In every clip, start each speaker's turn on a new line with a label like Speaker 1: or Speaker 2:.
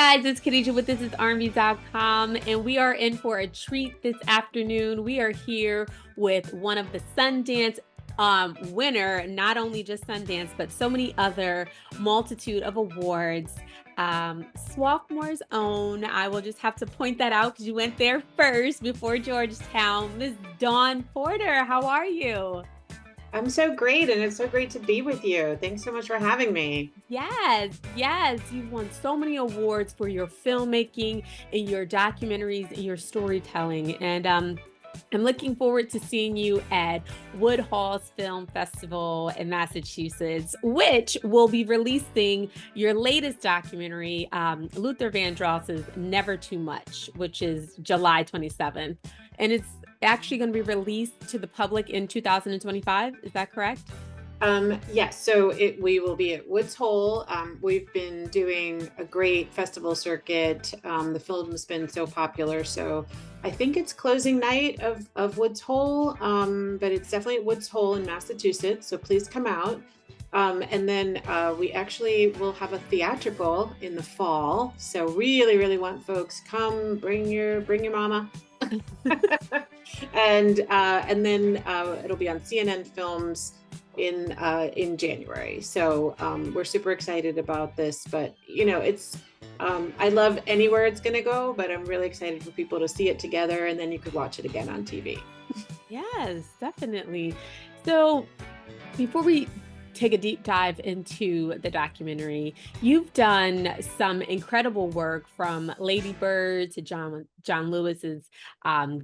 Speaker 1: Guys, it's Kadeja with ThisIsRnB-x-Dawn, and we are in for a treat this afternoon. We are here with one of the Sundance winner, not only just Sundance, but so many other multitude of awards. Swarthmore's own, I will just have to point that out because you went there first before Georgetown. Miss Dawn Porter, how are you?
Speaker 2: I'm so great, and it's so great to be with you. Thanks so much for having me.
Speaker 1: Yes, yes. You've won so many awards for your filmmaking and your documentaries and your storytelling. And I'm looking forward to seeing you at Woodhall's Film Festival in Massachusetts, which will be releasing your latest documentary, Luther Vandross's Never Too Much, which is July 27th. And it's actually going to be released to the public in 2025. Is that correct?
Speaker 2: Yes, so we will be at Woods Hole. We've been doing a great festival circuit. The film has been so popular, so I think it's closing night of Woods Hole, but it's definitely at Woods Hole in Massachusetts, so please come out. And then we actually will have a theatrical in the fall, so really want folks come, bring your mama. And then it'll be on CNN Films in January. So we're super excited about this, but it's I love anywhere it's going to go, but I'm really excited for people to see it together, and then you could watch it again on TV.
Speaker 1: Yes, definitely. So before we take a deep dive into the documentary, you've done some incredible work from Ladybird to John Lewis's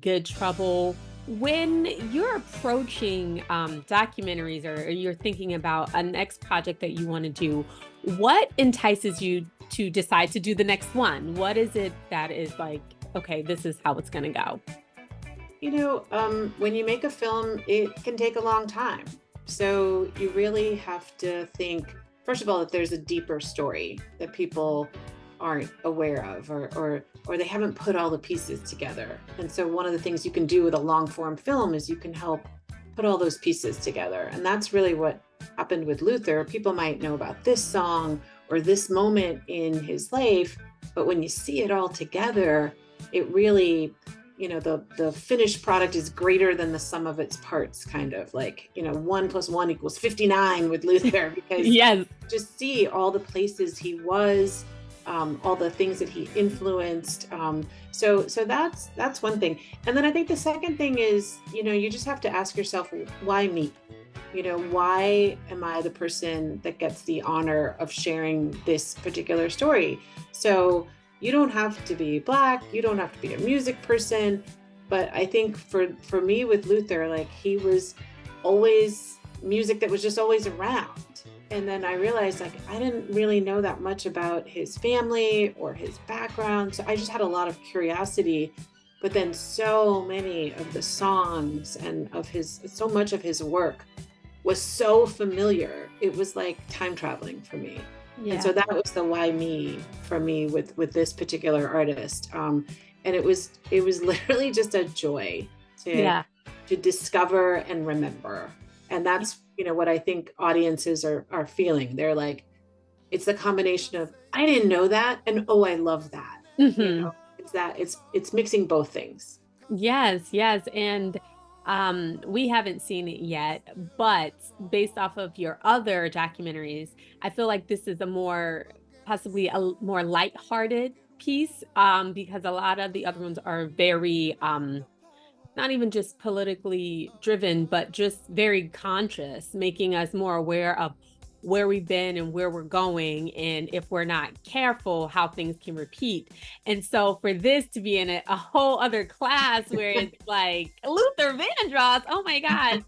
Speaker 1: Good Trouble. When you're approaching documentaries, or you're thinking about a next project that you want to do, what entices you to decide to do the next one? What is it that is like, okay, this is how it's going to go?
Speaker 2: When you make a film, it can take a long time. So you really have to think, first of all, that there's a deeper story that people aren't aware of, or they haven't put all the pieces together. And so one of the things you can do with a long form film is you can help put all those pieces together. And that's really what happened with Luther. People might know about this song or this moment in his life, but when you see it all together, it really, the finished product is greater than the sum of its parts, kind of like, 1 + 1 = 59 with Luther, because
Speaker 1: Yes.
Speaker 2: just see all the places he was, all the things that he influenced. So that's one thing. And then I think the second thing is, you just have to ask yourself, why me? Why am I the person that gets the honor of sharing this particular story? So you don't have to be Black, you don't have to be a music person, but I think for me with Luther, like, he was always music that was just always around. And then I realized, like, I didn't really know that much about his family or his background, so I just had a lot of curiosity. But then so many of the songs and so much of his work was so familiar. It was like time traveling for me. Yeah. And so that was the why me for me with this particular artist. And it was literally just a joy to discover and remember. And that's, what I think audiences are feeling. They're like, it's the combination of, I didn't know that, and oh, I love that.
Speaker 1: Mm-hmm.
Speaker 2: It's mixing both things.
Speaker 1: Yes. And we haven't seen it yet, but based off of your other documentaries, I feel like this is possibly a more lighthearted piece, because a lot of the other ones are very, not even just politically driven, but just very conscious, making us more aware of where we've been and where we're going, and if we're not careful, how things can repeat. And so for this to be in a whole other class where it's like Luther Vandross, oh my God,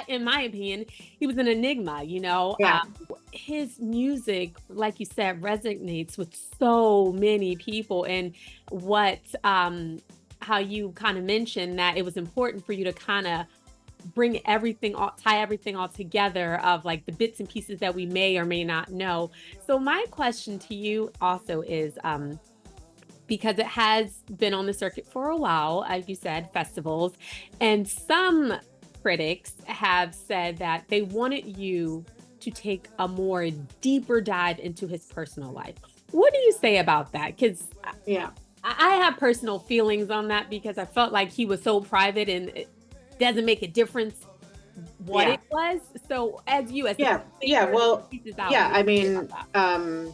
Speaker 1: in my opinion, he was an enigma.
Speaker 2: Yeah.
Speaker 1: His music, like you said, resonates with so many people. And how you kind of mentioned that it was important for you to kind of tie everything all together, of like the bits and pieces that we may or may not know. So my question to you also is, because it has been on the circuit for a while, as you said, festivals, and some critics have said that they wanted you to take a more deeper dive into his personal life. What do you say about that? Because
Speaker 2: Yeah.
Speaker 1: I have personal feelings on that because I felt like he was so private and it doesn't make a difference what
Speaker 2: Yeah.
Speaker 1: it was. So as the
Speaker 2: Yeah.
Speaker 1: filmmaker who
Speaker 2: Well,
Speaker 1: pieces out,
Speaker 2: yeah.
Speaker 1: what
Speaker 2: I
Speaker 1: do you say about
Speaker 2: mean,
Speaker 1: that?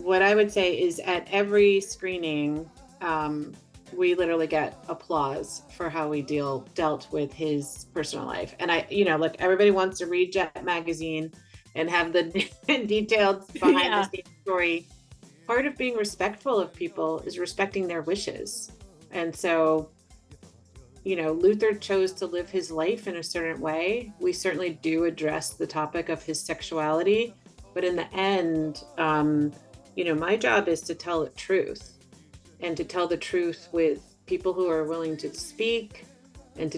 Speaker 2: what I would say is at every screening, um, we literally get applause for how we dealt with his personal life. And look, everybody wants to read Jet magazine and have the detailed behind the
Speaker 1: Yeah.
Speaker 2: scenes story. Part of being respectful of people is respecting their wishes. And so, Luther chose to live his life in a certain way. We certainly do address the topic of his sexuality, but in the end, my job is to tell the truth, and to tell the truth with people who are willing to speak, and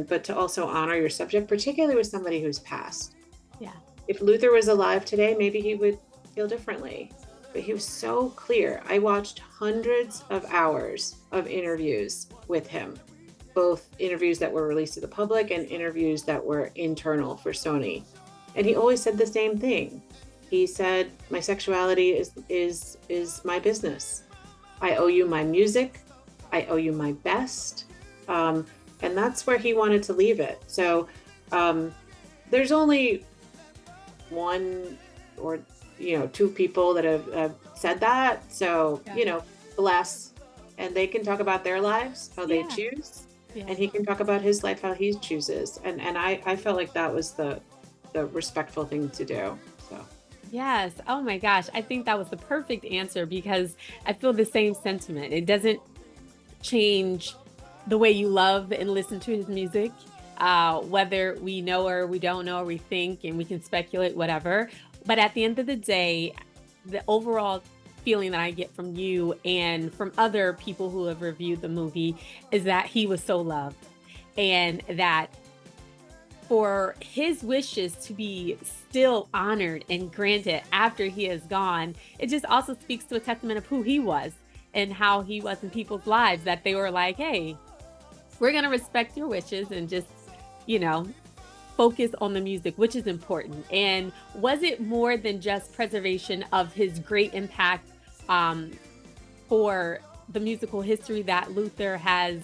Speaker 2: but to also honor your subject, particularly with somebody who's passed.
Speaker 1: Yeah.
Speaker 2: If Luther was alive today, maybe he would feel differently. But he was so clear. I watched hundreds of hours of interviews with him, both interviews that were released to the public and interviews that were internal for Sony. And he always said the same thing. He said, "My sexuality is my business. I owe you my music. I owe you my best." And that's where he wanted to leave it. So there's only one or two people that have said that. So
Speaker 1: Yeah.
Speaker 2: bless, and they can talk about their lives how they
Speaker 1: Yeah.
Speaker 2: choose,
Speaker 1: Yeah.
Speaker 2: and he can talk about his life how he chooses. And I felt like that was the respectful thing to do. So
Speaker 1: Yes. Oh my gosh. I think that was the perfect answer because I feel the same sentiment. It doesn't change the way you love and listen to his music, whether we know or we don't know, or we think and we can speculate, whatever. But at the end of the day, the overall feeling that I get from you and from other people who have reviewed the movie is that he was so loved, and that for his wishes to be still honored and granted after he is gone, it just also speaks to a testament of who he was and how he was in people's lives, that they were like, hey, we're going to respect your wishes and just, you know, focus on the music, which is important. And was it more than just preservation of his great impact um, for the musical history that Luther has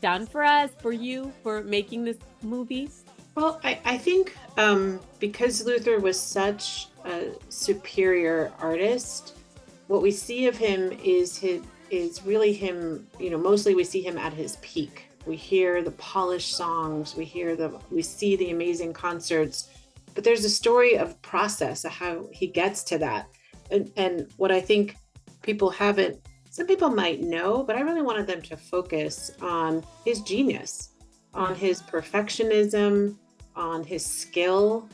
Speaker 1: done for us, for you, for making this movie?
Speaker 2: well, I think because Luther was such a superior artist, what we see of him is really him. Mostly we see him at his peak. We hear the polished songs, we see the amazing concerts, but there's a story of process of how he gets to that. And what I think people haven't, some people might know, but I really wanted them to focus on his genius, on
Speaker 1: Yeah.
Speaker 2: his perfectionism, on his skill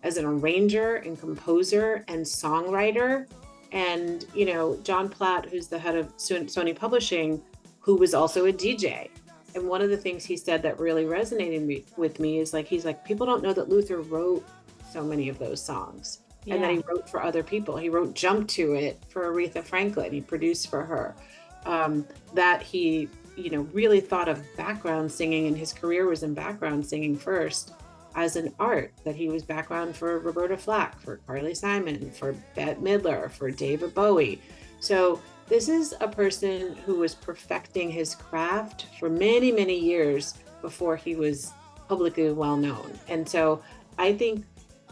Speaker 2: as an arranger and composer and songwriter. And, John Platt, who's the head of Sony Publishing, who was also a DJ. And one of the things he said that really resonated with me is he's like, people don't know that Luther wrote so many of those songs, and that
Speaker 1: Yeah.
Speaker 2: he wrote for other people. He wrote Jump to It for Aretha Franklin. He produced for her. That he, really thought of background singing, and his career was in background singing first as an art, that he was background for Roberta Flack, for Carly Simon, for Bette Midler, for David Bowie. So this is a person who was perfecting his craft for many, many years before he was publicly well known. And so I think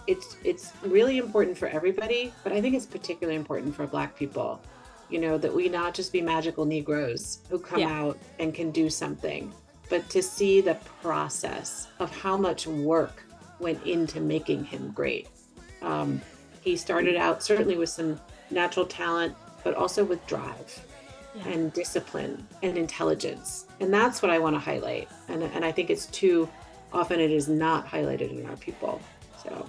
Speaker 2: it's really important for everybody, but I think it's particularly important for Black people, that we not just be magical Negroes who come
Speaker 1: Yeah.
Speaker 2: out and can do something, but to see the process of how much work went into making him great. He started out certainly with some natural talent, but also with drive
Speaker 1: Yeah.
Speaker 2: and discipline and intelligence. And that's what I want to highlight. And I think it's too often it is not highlighted in our people. So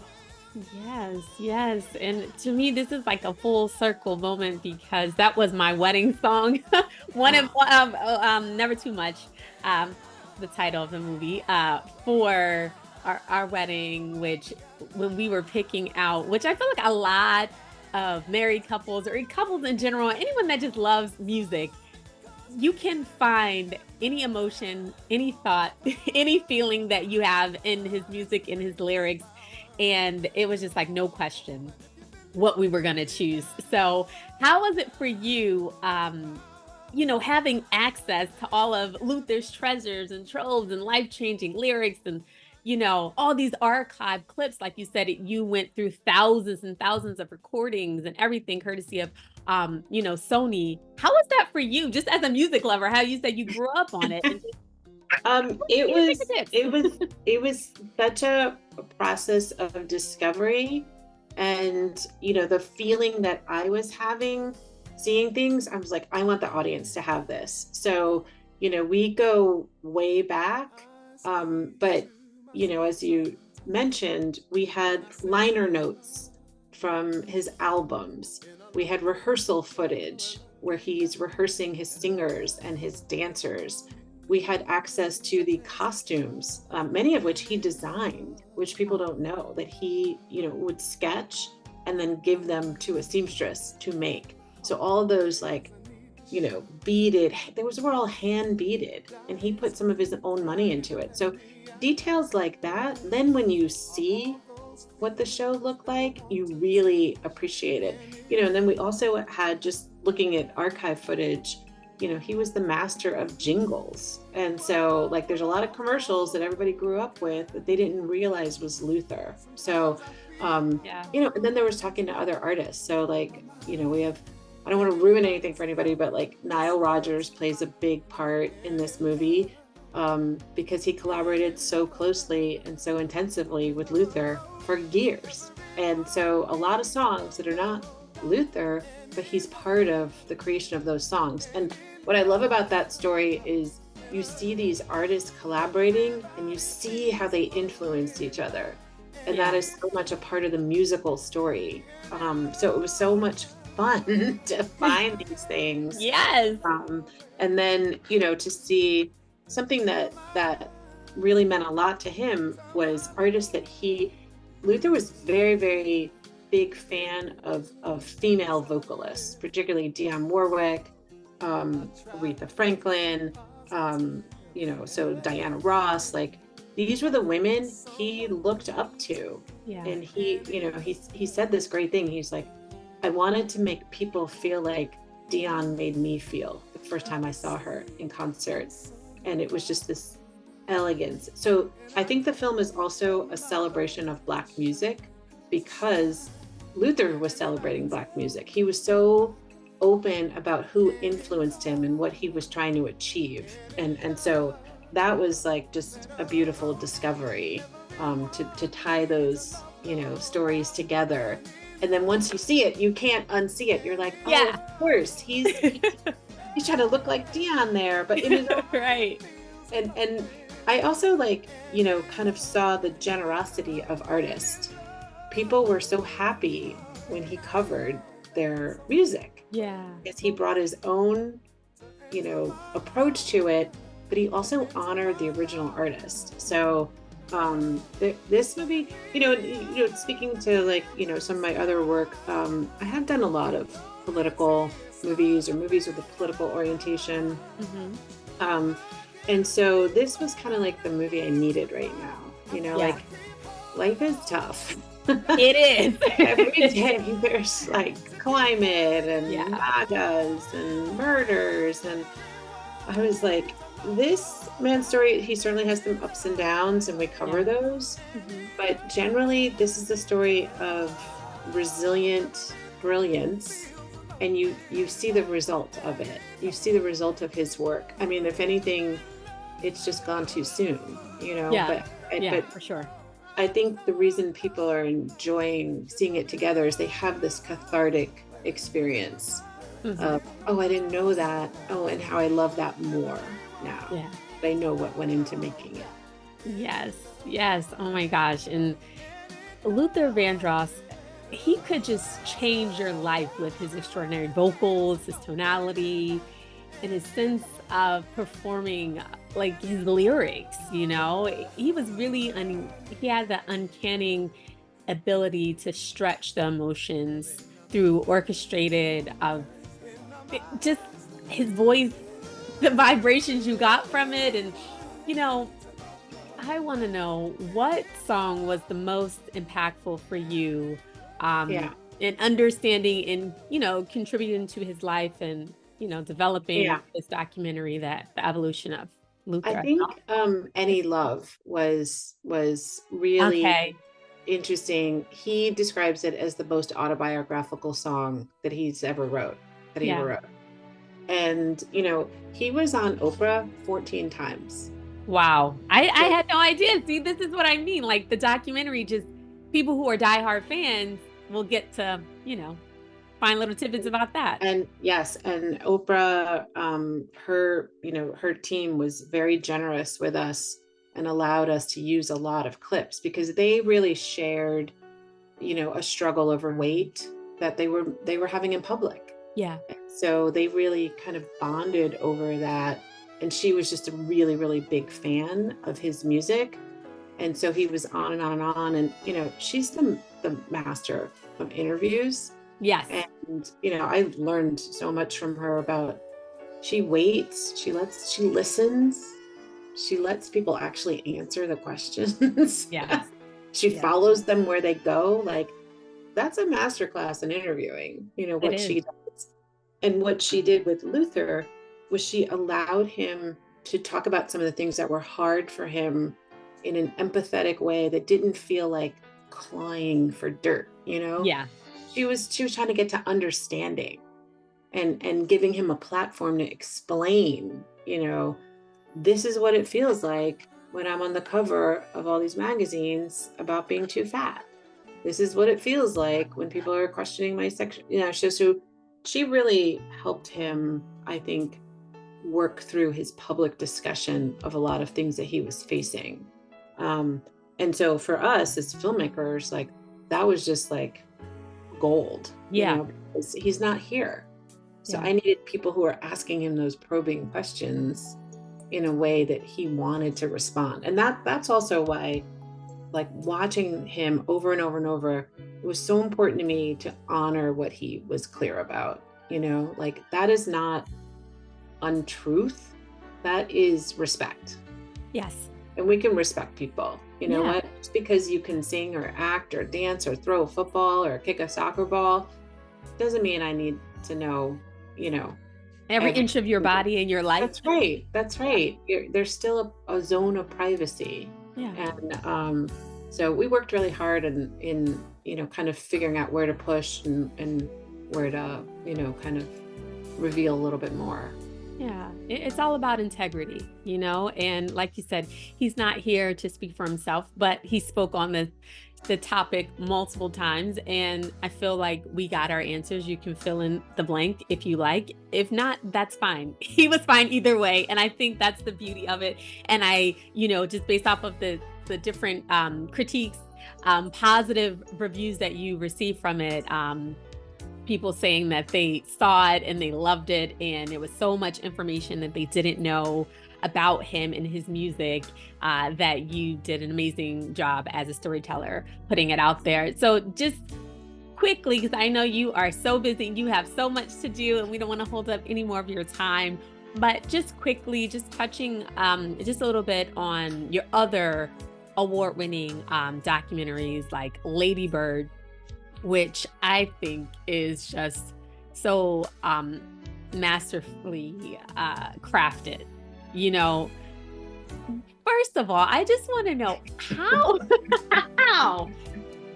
Speaker 1: Yes, yes. And to me, this is like a full circle moment because that was my wedding song. One of Never Too Much, um, the title of the movie, for our wedding, which when we were picking out, which I feel like a lot of married couples or couples in general, anyone that just loves music, you can find any emotion, any thought, any feeling that you have in his music, in his lyrics. And it was just like, no question. what we were going to choose. So how was it for you, having access to all of Luther's treasures and troves and life-changing lyrics and, all these archive clips? Like you said, you went through thousands and thousands of recordings and everything courtesy of, Sony. How was that for you, just as a music lover? How you said you grew up on it, and just
Speaker 2: It
Speaker 1: your
Speaker 2: was
Speaker 1: fingertips.
Speaker 2: it was such a process of discovery, and the feeling that I was having seeing things, I was like, I want the audience to have this. So, we go way back, but as you mentioned, we had liner notes from his albums. We had rehearsal footage where he's rehearsing his singers and his dancers. We had access to the costumes, many of which he designed, which people don't know, that he, would sketch and then give them to a seamstress to make. So all of those, like, beaded, those were all hand beaded, and he put some of his own money into it. So details like that, then when you see what the show looked like, you really appreciate it. And then we also had, just looking at archive footage, he was the master of jingles. And so, like, there's a lot of commercials that everybody grew up with that they didn't realize was Luther. So,
Speaker 1: Yeah.
Speaker 2: and then there was talking to other artists. So, like, we have, I don't want to ruin anything for anybody, but like Nile Rodgers plays a big part in this movie, because he collaborated so closely and so intensively with Luther for years. And so a lot of songs that are not Luther, but he's part of the creation of those songs. And what I love about that story is you see these artists collaborating and you see how they influenced each other. And that is so much a part of the musical story. So it was so much fun to find these things.
Speaker 1: Yes.
Speaker 2: And then, to see something that really meant a lot to him was artists that Luther was very, very big fan of female vocalists, particularly Dionne Warwick, Aretha Franklin, so Diana Ross. Like, these were the women he looked up to.
Speaker 1: Yeah.
Speaker 2: And he said this great thing. He's like, I wanted to make people feel like Dionne made me feel the first time I saw her in concert. And it was just this elegance. So I think the film is also a celebration of Black music, because Luther was celebrating Black music. He was so open about who influenced him and what he was trying to achieve. And so that was like just a beautiful discovery, to tie those, stories together. And then once you see it, you can't unsee it. You're like, oh,
Speaker 1: Yeah.
Speaker 2: of course, he's trying to look like Dionne there, but in his own.
Speaker 1: Right.
Speaker 2: And I also, like, kind of saw the generosity of artists. People were so happy when he covered their music.
Speaker 1: Yeah.
Speaker 2: Because he brought his own, approach to it, but he also honored the original artist. So this movie, speaking to, like, some of my other work, I have done a lot of political movies or movies with a political orientation.
Speaker 1: Mm-hmm.
Speaker 2: And so this was kind of like the movie I needed right now. Like, life is tough.
Speaker 1: It is.
Speaker 2: Every day there's like climate and
Speaker 1: Yeah.
Speaker 2: MAGAs and murders. And I was like, this man's story, he certainly has some ups and downs, and we cover those.
Speaker 1: Mhm.
Speaker 2: But generally, this is a story of resilient brilliance. And you see the result of it. You see the result of his work. I mean, if anything, it's just gone too soon,
Speaker 1: Yeah.
Speaker 2: But
Speaker 1: For sure.
Speaker 2: I think the reason people are enjoying seeing it together is they have this cathartic experience
Speaker 1: Mhm.
Speaker 2: of, oh, I didn't know that. Oh, and how I love that more now.
Speaker 1: Yeah.
Speaker 2: I know what went into making it.
Speaker 1: Yes. Yes. Oh my gosh. And Luther Vandross, he could just change your life with his extraordinary vocals, his tonality, and his sense of performing, like his lyrics. He was really, he had the uncanny ability to stretch the emotions through orchestrated, just his voice, the vibrations you got from it. And, I want to know, what song was the most impactful for you,
Speaker 2: Yeah.
Speaker 1: and understanding and, contributing to his life and, developing
Speaker 2: Yeah.
Speaker 1: this documentary, that the evolution of
Speaker 2: I
Speaker 1: Luther.
Speaker 2: think Any Love was really
Speaker 1: Okay.
Speaker 2: interesting. He describes it as the most autobiographical song that he's ever wrote, that he ever
Speaker 1: Yeah.
Speaker 2: wrote. And, he was on Oprah 14 times.
Speaker 1: Wow. I
Speaker 2: So,
Speaker 1: had no idea. See, this is what I mean. Like the documentary, just people who are diehard fans will get to, find little tidbits about that.
Speaker 2: and yes, and Oprah, her team was very generous with us and allowed us to use a lot of clips because they really shared, a struggle over weight that they were having in public.
Speaker 1: Yeah.
Speaker 2: So they really kind of bonded over that. And she was just a really, really big fan of his music. And so he was on and on and on. And, she's the master of interviews.
Speaker 1: Yes.
Speaker 2: And, I learned so much from her about she waits, she listens, she lets people actually answer the questions.
Speaker 1: Yeah.
Speaker 2: She
Speaker 1: Yeah.
Speaker 2: follows them where they go. Like, that's a masterclass in interviewing, what
Speaker 1: It
Speaker 2: she
Speaker 1: is.
Speaker 2: does. And what she did with Luther was she allowed him to talk about some of the things that were hard for him in an empathetic way that didn't feel like clawing for dirt,
Speaker 1: Yeah.
Speaker 2: She was trying to get to understanding and giving him a platform to explain, this is what it feels like when I'm on the cover of all these magazines about being too fat. This is what it feels like when people are questioning my section. So she really helped him, I think, work through his public discussion of a lot of things that he was facing. And so for us as filmmakers, like that was just like gold,
Speaker 1: Yeah.
Speaker 2: because he's not here. So
Speaker 1: Yeah.
Speaker 2: I needed people who are asking him those probing questions in a way that he wanted to respond. And that's also why, like, watching him over and over and over, it was so important to me to honor what he was clear about. Like that is not untruth, that is respect.
Speaker 1: Yes.
Speaker 2: And we can respect people. You know
Speaker 1: Yeah.
Speaker 2: what? Just because you can sing or act or dance or throw a football or kick a soccer ball doesn't mean I need to know,
Speaker 1: Every
Speaker 2: every.
Speaker 1: inch of your body and your life.
Speaker 2: That's right. That's right. There's still a zone of privacy.
Speaker 1: Yeah.
Speaker 2: And so we worked really hard in kind of figuring out where to push and where to, kind of reveal a little bit more.
Speaker 1: Yeah, it's all about integrity, and like you said, he's not here to speak for himself, but he spoke on the topic multiple times, and I feel like we got our answers. You can fill in the blank if you like. If not, that's fine. He was fine either way, and I think that's the beauty of it. And I, just based off of the different critiques, positive reviews that you received from it, people saying that they saw it and they loved it, and it was so much information that they didn't know about him and his music, that you did an amazing job as a storyteller putting it out there. So just quickly, because I know you are so busy, you have so much to do, and we don't want to hold up any more of your time, but just quickly, just touching just a little bit on your other award-winning documentaries like Ladybird, which I think is just so masterfully crafted. First of all, I just want to know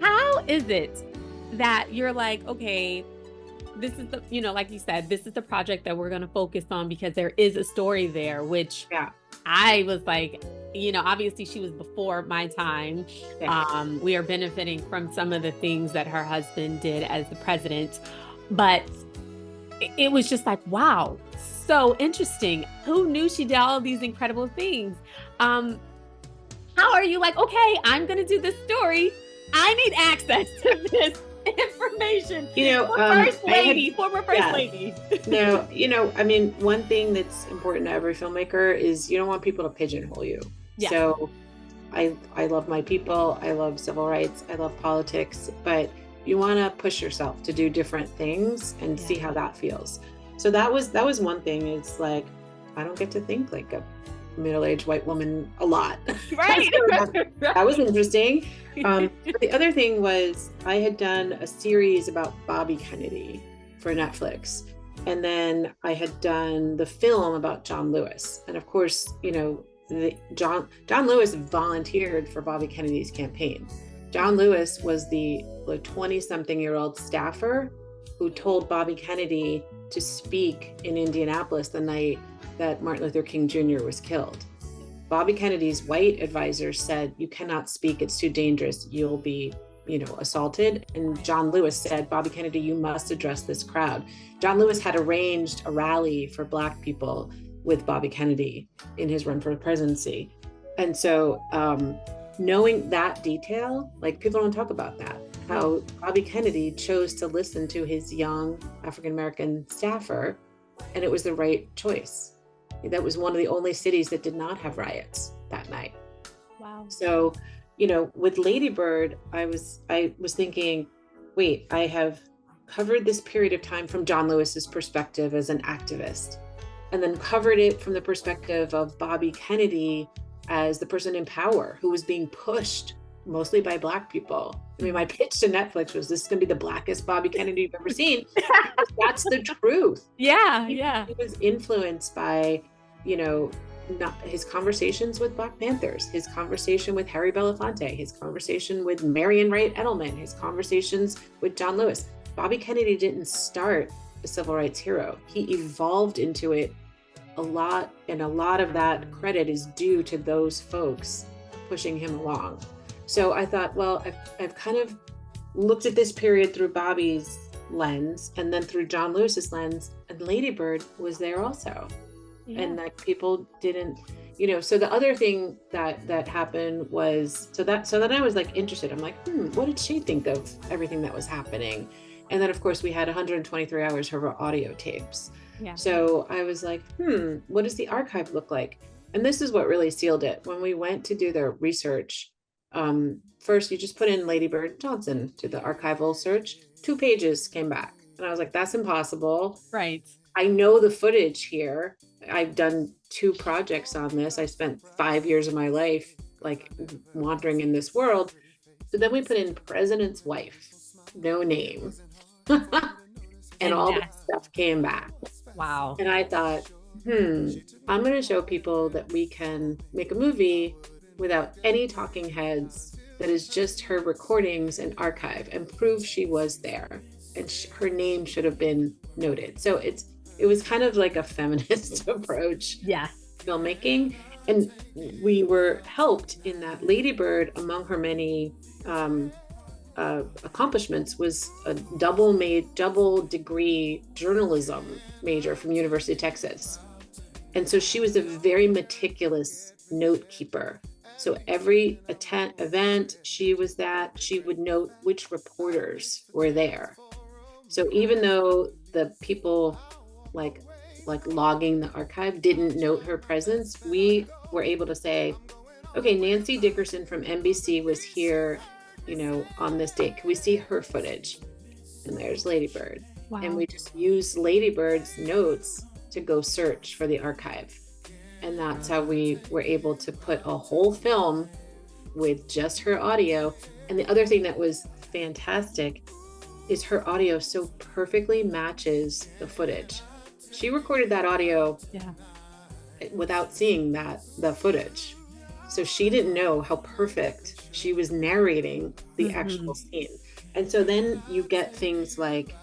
Speaker 1: how is it that you're like, okay, this is the, like you said, this is the project that we're going to focus on because there is a story there, which
Speaker 2: Yeah.
Speaker 1: I was like, obviously she was before my time.
Speaker 2: Yeah.
Speaker 1: We are benefiting from some of the things that her husband did as the president, but it was just like, wow, so interesting. Who knew she did all of these incredible things? How are you like, okay, I'm going to do this story. I need access to this information. Former first lady.
Speaker 2: No, I mean, one thing that's important to every filmmaker is you don't want people to pigeonhole you.
Speaker 1: Yeah.
Speaker 2: So I love my people. I love civil rights. I love politics, but you want to push yourself to do different things and see how that feels. So that was one thing. It's like, I don't get to think like a middle-aged white woman a lot.
Speaker 1: Right.
Speaker 2: So that was interesting. The other thing was I had done a series about Bobby Kennedy for Netflix. And then I had done the film about John Lewis. And of course, you know, John Lewis volunteered for Bobby Kennedy's campaign. John Lewis was the 20-something-year-old staffer who told Bobby Kennedy to speak in Indianapolis the night that Martin Luther King Jr. was killed. Bobby Kennedy's white advisors said, "You cannot speak, it's too dangerous, you'll be, you know, assaulted." And John Lewis said, "Bobby Kennedy, you must address this crowd." John Lewis had arranged a rally for Black people with Bobby Kennedy in his run for the presidency. And so knowing that detail, like people don't talk about that, how Bobby Kennedy chose to listen to his young African-American staffer, and it was the right choice. That was one of the only cities that did not have riots that night.
Speaker 1: Wow.
Speaker 2: So, you know, with Ladybird, I was thinking, wait, I have covered this period of time from John Lewis's perspective as an activist, and then covered it from the perspective of Bobby Kennedy as the person in power who was being pushed mostly by Black people. I mean, my pitch to Netflix was, this is going to be the blackest Bobby Kennedy you've ever seen. That's the truth.
Speaker 1: Yeah,
Speaker 2: He was influenced by, you know, not his conversations with Black Panthers, his conversation with Harry Belafonte, his conversation with Marion Wright Edelman, his conversations with John Lewis. Bobby Kennedy didn't start a civil rights hero. He evolved into it a lot, and a lot of that credit is due to those folks pushing him along. So I thought, well, I've kind of looked at this period through Bobby's lens and then through John Lewis's lens, and Ladybird was there also. Yeah. And like people didn't, you know, so the other thing that happened was, so then I was like interested. I'm like, what did she think of everything that was happening? And then of course we had 123 hours of her audio tapes. Yeah. So I was like, what does the archive look like? And this is what really sealed it. When we went to do the research, first you just put in Ladybird Johnson to the archival search, 2 pages came back. And I was like, that's impossible.
Speaker 1: Right.
Speaker 2: I know the footage here. I've done 2 projects on this. I spent 5 years of my life like wandering in this world. So then we put in President's wife, no name. and all the stuff came back.
Speaker 1: Wow.
Speaker 2: And I thought, I'm going to show people that we can make a movie without any talking heads, that is just her recordings and archive, and prove she was there, and her name should have been noted. So it was kind of like a feminist approach.
Speaker 1: Yeah.
Speaker 2: Filmmaking. And we were helped in that Ladybird, among her many accomplishments, was a double degree journalism major from University of Texas. And so she was a very meticulous note keeper. So every event, she would note which reporters were there. So even though the people like logging the archive didn't note her presence, we were able to say, okay, Nancy Dickerson from NBC was here, you know, on this date. Can we see her footage? And there's Ladybird. Wow. And we just used Ladybird's notes to go search for the archive. And that's how we were able to put a whole film with just her audio. And the other thing that was fantastic is her audio so perfectly matches the footage. She recorded that audio without seeing the footage. So she didn't know how perfect she was narrating the actual scene. And so then you get things like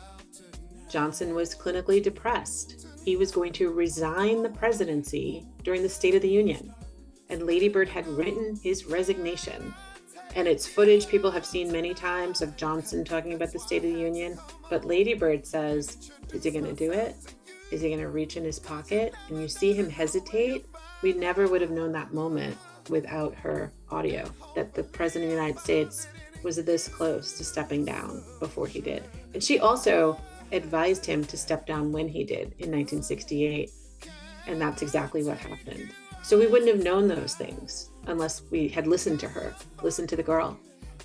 Speaker 2: Johnson was clinically depressed. He was going to resign the presidency during the State of the Union. And Ladybird had written his resignation. And it's footage people have seen many times of Johnson talking about the State of the Union. But Ladybird says, is he going to do it? Is he going to reach in his pocket? And you see him hesitate. We never would have known that moment without her audio, that the President of the United States was this close to stepping down before he did. And she also advised him to step down when he did in 1968. And that's exactly what happened. So we wouldn't have known those things unless we had listened to her, listened to the girl.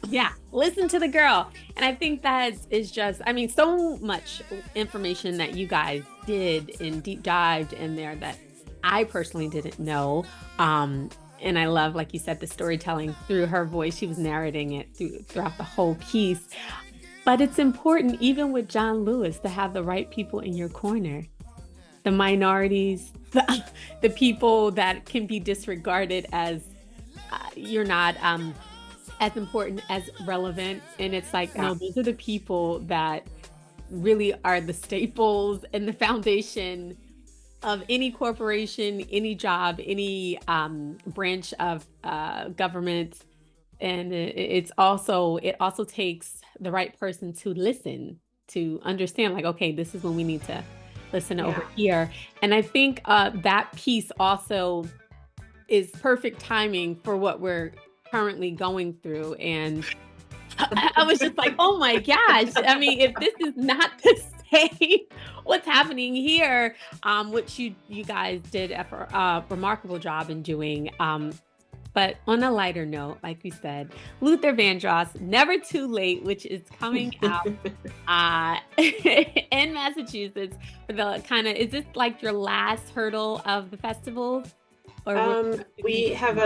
Speaker 1: Yeah, listen to the girl. And I think that is just, I mean, so much information that you guys did and deep dived in there that I personally didn't know. And I love, like you said, the storytelling through her voice. She was narrating it throughout the whole piece. But it's important, even with John Lewis, to have the right people in your corner. The minorities, the people that can be disregarded as you're not as important, as relevant. And it's like,
Speaker 2: Yeah.
Speaker 1: no, these are the people that really are the staples and the foundation of any corporation, any job, any branch of government. And it also takes the right person to listen, to understand, like, okay, this is when we need to listen over
Speaker 2: Yeah.
Speaker 1: here. And I think that piece also is perfect timing for what we're currently going through. And I was just like, oh my gosh. I mean, if this is not the same, what's happening here, which you guys did a remarkable job in doing. But on a lighter note, like we said, Luther Vandross, Never Too Late, which is coming out in Massachusetts. For the is this like your last hurdle of the festival? Or
Speaker 2: We have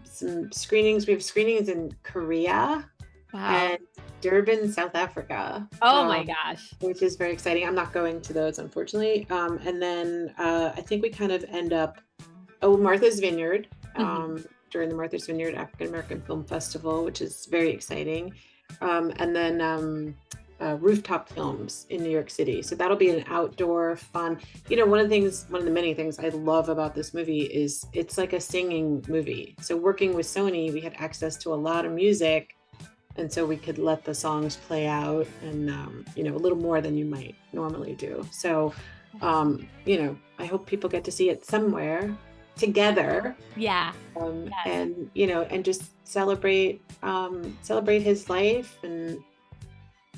Speaker 2: some screenings. We have screenings in Korea
Speaker 1: wow.
Speaker 2: and Durban, South Africa.
Speaker 1: Oh my gosh.
Speaker 2: Which is very exciting. I'm not going to those, unfortunately. And then I think we kind of end up, Martha's Vineyard, during the Martha's Vineyard African American Film Festival, which is very exciting. And then Rooftop Films in New York City. So that'll be an outdoor fun. One of the many things I love about this movie is it's like a singing movie. So working with Sony, we had access to a lot of music. And so we could let the songs play out and, a little more than you might normally do. So, I hope people get to see it somewhere together.
Speaker 1: Yeah.
Speaker 2: Yes. And just celebrate his life and,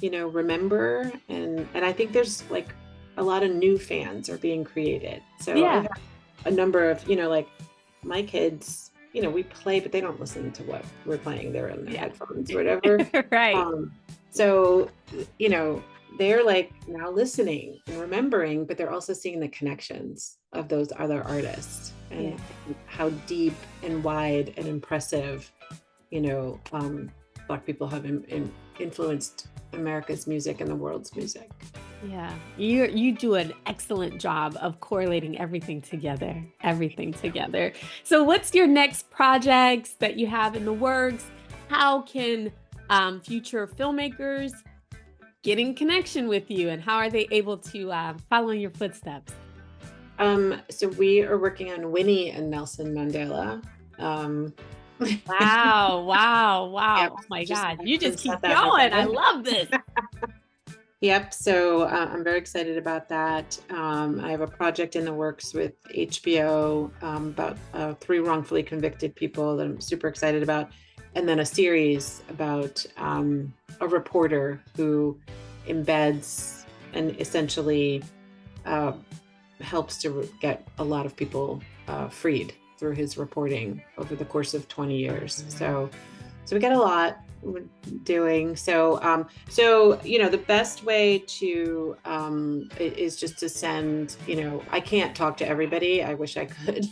Speaker 2: remember. And I think there's like a lot of new fans are being created. So
Speaker 1: yeah.
Speaker 2: I've had a number of, like my kids, we play, but they don't listen to what we're playing. They're in their headphones or whatever.
Speaker 1: Right.
Speaker 2: So, they're like now listening and remembering, but they're also seeing the connections of those other artists and how deep and wide and impressive, Black people have influenced America's music and the world's music.
Speaker 1: Yeah, you do an excellent job of correlating everything together. So what's your next projects that you have in the works? How can future filmmakers get in connection with you, and how are they able to follow in your footsteps?
Speaker 2: So we are working on Winnie and Nelson Mandela.
Speaker 1: Wow.
Speaker 2: Yep,
Speaker 1: Oh my God. You just keep
Speaker 2: South
Speaker 1: going.
Speaker 2: Africa.
Speaker 1: I love this.
Speaker 2: Yep. So I'm very excited about that. I have a project in the works with HBO about 3 wrongfully convicted people that I'm super excited about. And then a series about a reporter who embeds and essentially helps to get a lot of people freed through his reporting over the course of 20 years. So we got a lot we're doing. So the best way to is just to send, I can't talk to everybody. I wish I could.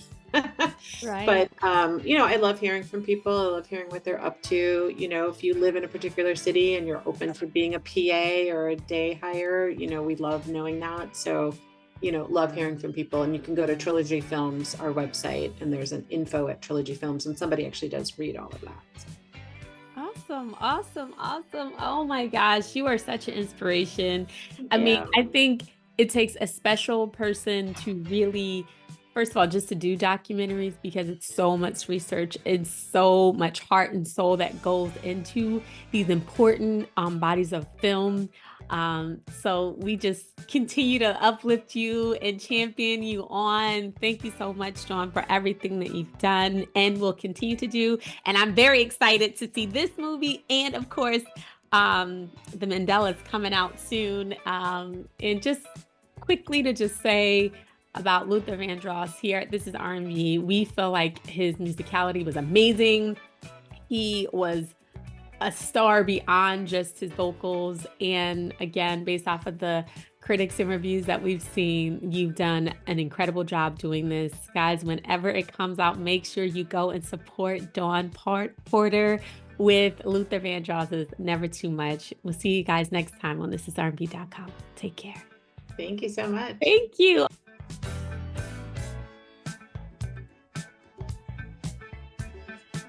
Speaker 1: Right.
Speaker 2: But I love hearing from people. I love hearing what they're up to. If you live in a particular city and you're open to being a PA or a day hire, we love knowing that. So love hearing from people. And you can go to Trilogy Films, our website, and there's an info at Trilogy Films, and somebody actually does read all of that.
Speaker 1: Awesome. Oh my gosh, you are such an inspiration. I mean, I think it takes a special person to really, first of all, just to do documentaries, because it's so much research and so much heart and soul that goes into these important bodies of film. So we just continue to uplift you and champion you on. Thank you so much, Dawn, for everything that you've done and will continue to do. And I'm very excited to see this movie. And of course, the Mandela's coming out soon. And just quickly to just say about Luther Vandross here at This Is R&B, we feel like his musicality was amazing. He was a star beyond just his vocals. And again, based off of the critics and reviews that we've seen, you've done an incredible job doing this. Guys, whenever it comes out, make sure you go and support Dawn Porter with Luther Vandross's Never Too Much. We'll see you guys next time on ThisIsRnB.com. Take care.
Speaker 2: Thank you so much.
Speaker 1: Thank you.